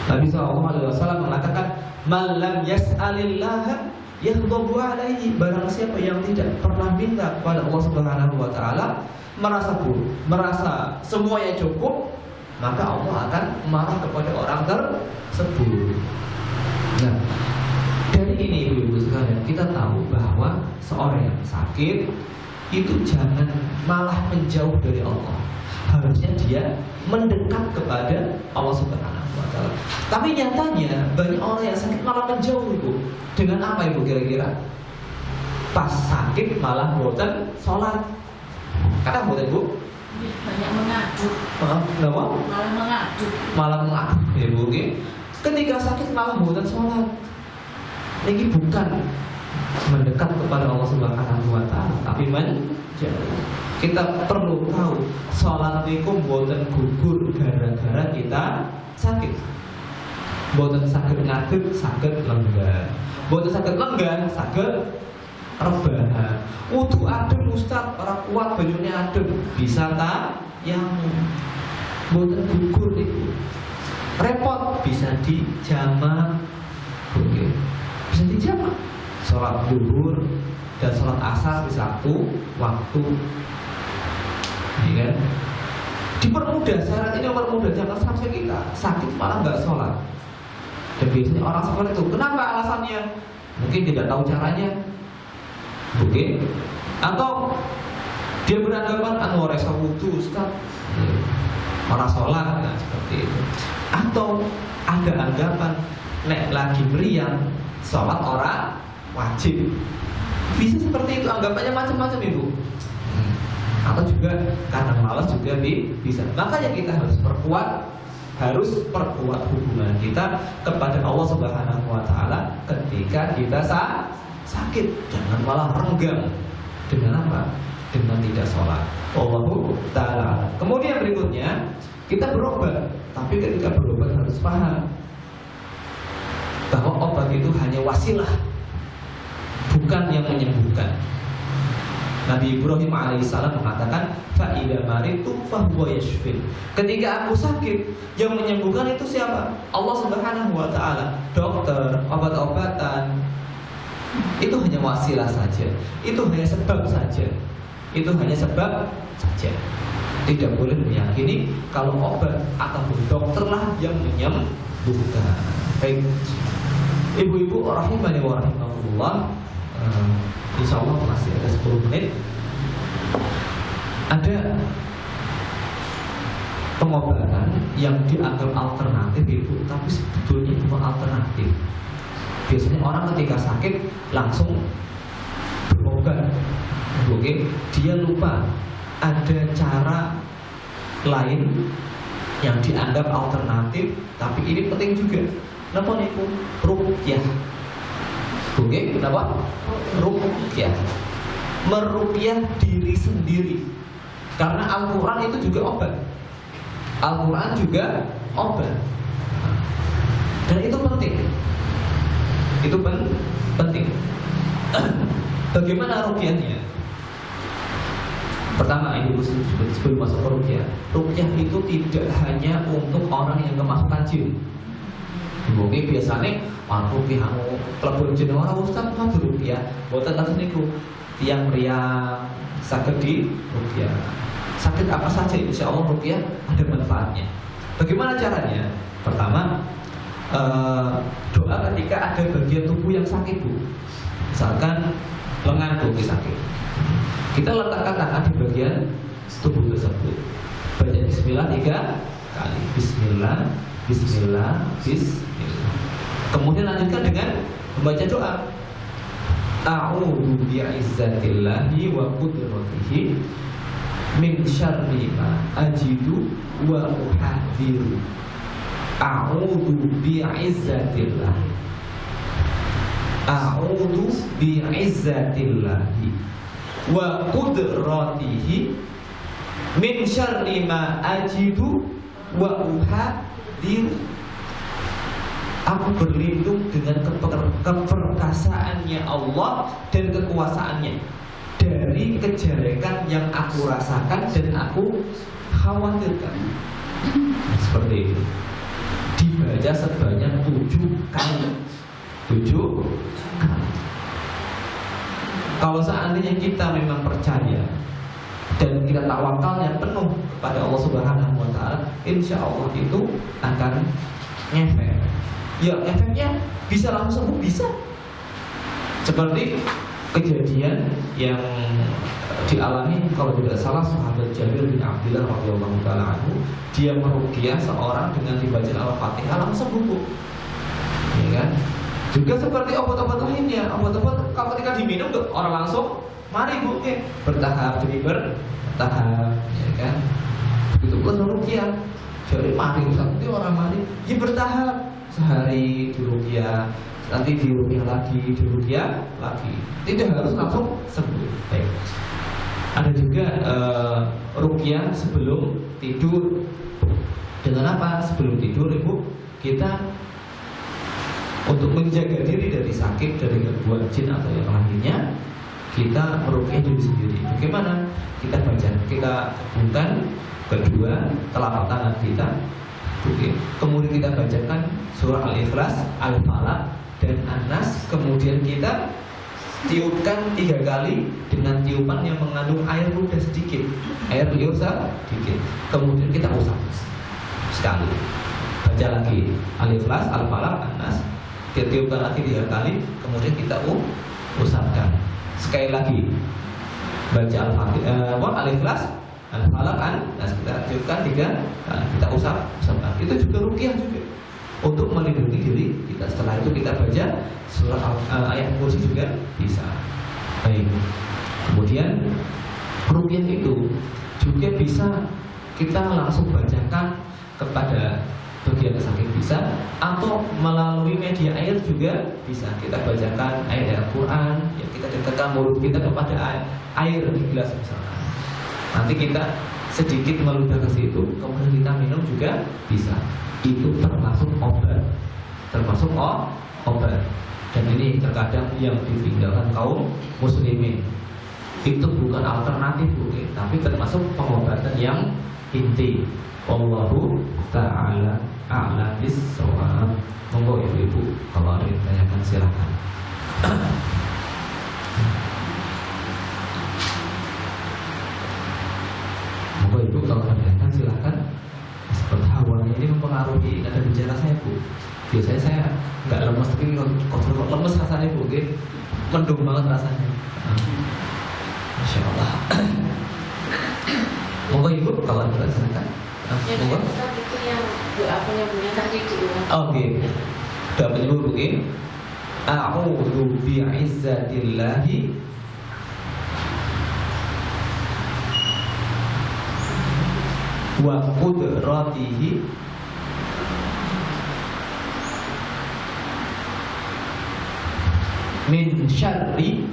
Nabi SAW mengatakan, "Man lam yas'alillah yaghdabu alaihi." Barang siapa yang tidak pernah minta kepada Allah Subhanahu wa taala, merasa buruk, merasa semuanya cukup, maka Allah akan marah kepada orang tersebut. Nah, dari ini ibu-ibu sekalian, kita tahu bahwa seorang yang sakit itu jangan malah menjauh dari Allah. Harusnya dia mendekat kepada Allah Subhanahu wa taala. Tapi nyatanya banyak orang yang sakit malah menjauh, Ibu. Dengan apa, Ibu, kira-kira? Pas sakit malah boten sholat. Kata boten, Bu? Banyak mengadu. Kenapa? Malah mengadu, ya Bu. Ketika sakit malah boten sholat. Ini bukan mendekat kepada Allah Subhanahu wa taala, tapi menjauh. Kita perlu tahu, sholat niku boten gugur gara-gara kita sakit. Boten saged ngadeg, saged lenggah. Boten saged lenggah, saged rebahan. Wudu adem Ustaz, ora kuat banyune adem, bisa tak yang boten gugur itu. Repot, bisa dijamak. Oke. Bisa dijamak. Sholat zuhur dan sholat asar di satu waktu, ya kan? Dipermudah, syarat ini mempermudah. Jangan sampai kita sakit malah nggak sholat. Dan biasanya orang seperti itu. Kenapa alasannya? mungkin tidak tahu caranya, oke? Atau dia beranggapan ora iso wudu Ustaz, ora sholat, nah, seperti itu. Atau ada anggapan nek lagi meriang sholat ora wajib. Bisa seperti itu, anggapannya macam-macam Ibu. Atau juga karena malas juga bisa. Makanya kita harus perkuat hubungan kita kepada Allah Subhanahu wa taala ketika kita sakit. Jangan malah renggang. Dengan apa? Dengan tidak sholat. Allahu taala. Kemudian berikutnya, kita berobat, tapi ketika berobat harus paham bahwa obat itu hanya wasilah, bukan yang menyembuhkan. Nabi Ibrahim alaihissalam mengatakan, "Fa'idha maritu fahuwa yashfin." Ketika aku sakit, yang menyembuhkan itu siapa? Allah Subhanahu wa taala. Dokter, obat-obatan itu hanya wasilah saja. Itu hanya sebab saja. Itu hanya sebab saja. Tidak boleh meyakini kalau obat ataupun dokterlah yang menyembuhkan. Baik, ibu-ibu rahimani wa rahimakumullah, insya Allah masih ada 10 menit. Ada pengobatan yang dianggap alternatif itu, tapi sebetulnya bukan alternatif. Biasanya orang ketika sakit langsung berobat, oke? Dia lupa ada cara lain yang dianggap alternatif, tapi ini penting juga. Napa niku? Ruqyah. Oke, kenapa? Ruqyah. Meruqyah diri sendiri. Karena Al-Quran itu juga obat. Al-Quran juga obat. Dan itu penting. Itu penting. Bagaimana ruqyahnya? Pertama, ibu sebelum masuk ke ruqyah, ruqyah itu tidak hanya untuk orang yang kemasukan jin. Mungkin biasanya ruqyah anu klebu jin ora Ustaz kudu ruqyah. Boten kados niku. Tiang meriang sakit di ruqyah. Sakit apa saja insya Allah ruqyah ada manfaatnya. Bagaimana caranya? Pertama, doa ketika ada bagian tubuh yang sakit, Bu. Misalkan lengan Bu sakit. Kita letakkan tangan di bagian tubuh tersebut. Baca bismillah 3 kali. Bismillah, bismillah, bismillah. Kemudian lanjutkan dengan membaca doa. A'udzu bi'izzatillahi wa qudratihi min syarri ma ajidu wa uhadiru. A'udzu bi'izzatillahi. A'udzu bi'izzatillahi wa qudratihi min syarri ma ajidu wa uhadiru. Aku berlindung dengan keperkasaannya Allah dan kekuasaannya dari kejelekan yang aku rasakan dan aku khawatirkan. Seperti itu. Dibaca sebanyak 7 kali. 7 kali. Kalau seandainya kita memang percaya dan kita tawakalnya penuh kepada Allah Subhanahu wa taala, insya Allah itu akan ngefek. Ya, efeknya bisa langsung sembuh, bisa. Seperti kejadian yang dialami kalau tidak salah sahabat Jabir bin Abdullah radhiyallahu taala anhu, dia meruqyah seorang dengan dibaca Al-Fatihah langsung sembuh. Ya kan? Juga seperti obat-obat lainnya, obat-obat kalau ketika diminum orang langsung mari Bu, bertahap demi bertahap, ya kan? Begitu pula ruqyah. Jadi mari nanti orang mari, ya bertahap. Sehari diruqyah, nanti diruqyah lagi, diruqyah lagi. Tidak harus langsung sembuh. Baik. Ada juga ruqyah sebelum tidur. Dengan apa? Sebelum tidur Ibu, kita untuk menjaga diri dari sakit, dari gangguan jin atau yang lainnya, kita meruqyah diri sendiri. Bagaimana? Kita baca, kita gabungkan kedua telapak tangan kita. Oke. Kemudian kita bacakan surah Al-Ikhlas, Al-Falaq, dan An-Nas. Kemudian kita tiupkan 3 kali dengan tiupan yang mengandung air ludah sedikit, air liur sedikit. Kemudian kita usap sekali. Baca lagi Al-Ikhlas, Al-Falaq, An-Nas. Dia tiupkan lagi 3 kali, kemudian kita usapkan. Sekali lagi baca Al-Fatihah, Al-Ikhlas, Al-Falaq, An-Nas, kita tiupkan 3 kali, kita usapkan. Itu juga ruqyah juga untuk melindungi diri kita. Setelah itu kita baca surah ayat kursi juga bisa. Baik. Kemudian ruqyah itu juga bisa kita langsung bacakan kepada bagian sakit bisa, atau melalui media air juga bisa. Kita bacakan ayat Al-Quran, ya kita dekatkan mulut kita kepada air di gelas misalkan. Nanti kita sedikit meludah ke situ, kemudian kita minum juga bisa. Itu termasuk obat, obat. Dan ini terkadang yang ditinggalkan kaum muslimin. Itu bukan alternatif, tapi termasuk pengobatan yang inti. Wallahu ta'ala a'lam bis-shawab. Monggo ibu-ibu kalau ada yang ditanyakan silakan. Monggo ibu kalau ada yang ditanyakan silakan. Seperti hawanya ini mempengaruhi nada bicara saya, Bu. Biasanya saya nggak lemes, tapi kok lemes rasanya, Bu, mendung banget rasanya. Masya Allah. Monggo ibu kalau ada yang silakan. Yang Ustaz itu yang doa penyembuhnya tadi diulang. Oke. Doa penyembuh ini. A'udzu bi'izzatillahi wa qudratihi min syarri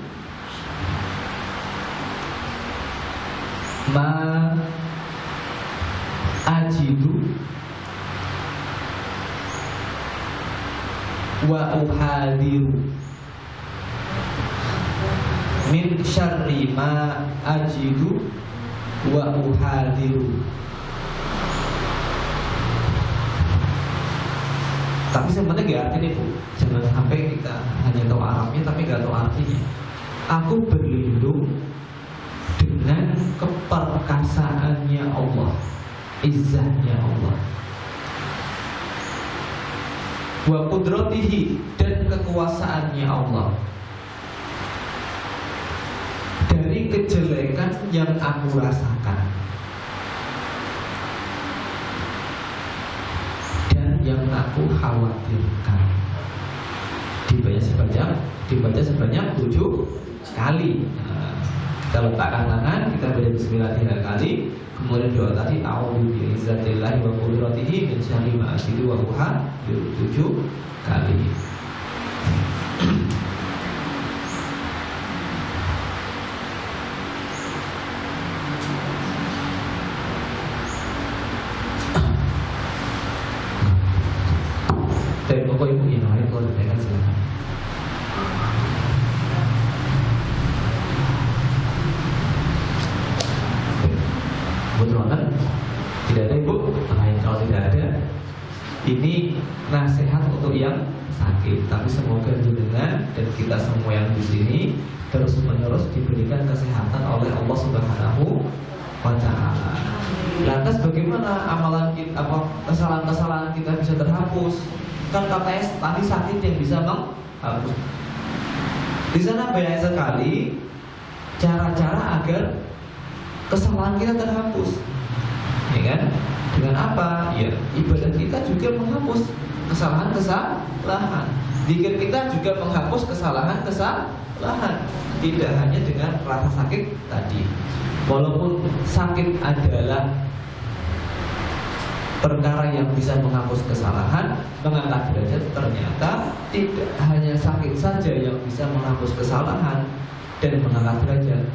ma ajidu wa uhadiru min syarri ma ajidu wa uhadiru. Tapi sebenarnya gak artinya, Bu. Jangan sampai kita hanya tahu Arabnya tapi gak tahu artinya. Aku berlindung dengan keperkasaannya Allah, izzahnya Allah, wa qudratihi, dan kekuasaannya Allah, dari kejelekan yang aku rasakan dan yang aku khawatirkan. Dibaca sebanyak 7 kali. Kita letakkan tangan, kita baca bismillah 3 kali, kemudian doa tadi a'udzu bi'izzatillahi wa qudratihi min syarri ma ajidu wa uhadiru 7 kali. Pokok ibu yang lain kalau ditanyakan silakan. Betul, tidak ada ibu. Lain kalau tidak ada, ini nasihat untuk yang sakit. Tapi semoga jenengan dan kita semua yang di sini terus menerus diberikan kesehatan oleh Allah Subhanahu wa Ta'ala. Lantas bagaimana amalan kita, kesalahan-kesalahan kita bisa terhapus? Kan katanya tadi sakit yang bisa menghapus. Di sana banyak sekali cara-cara agar kesalahan kita terhapus, ya kan? Dengan apa? Ya, ibadah kita juga menghapus kesalahan-kesalahan. Zikir kita juga menghapus kesalahan-kesalahan. Tidak hanya dengan rasa sakit tadi. Walaupun sakit adalah perkara yang bisa menghapus kesalahan, mengangkat derajat, ternyata tidak hanya sakit saja yang bisa menghapus kesalahan dan mengangkat derajat.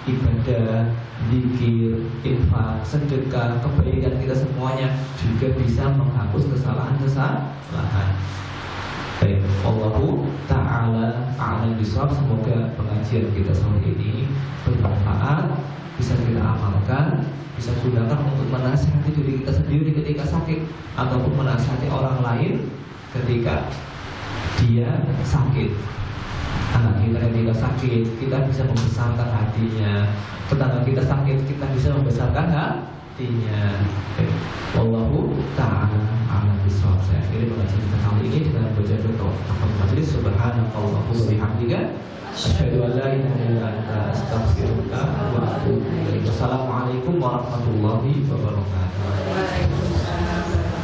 Ibadah, zikir, infak, sedekah, kebaikan kita semuanya juga bisa menghapus kesalahan-kesalahan. Baik, Allahu Ta'ala a'lam bishawab. Semoga pengajian kita sore ini bermanfaat, bisa kita amalkan, bisa gunakan untuk menasihati diri kita sendiri ketika sakit, ataupun menasihati orang lain ketika dia sakit. Anak kita ketika sakit, kita bisa membesarkan hatinya. Tetangga kita sakit, kita bisa membesarkan artinya. Wallahu ta'ala a'lam bishawab. Saya akhiri mengaji kita kali ini dengan baca doa kafaratul majelis. Subhanakallahumma wa bihamdika asyhadu an la ilaha illa anta astaghfiruka wa atubu ilaik. Wassalamualaikum warahmatullahi wabarakatuh. Waalaikumsalam.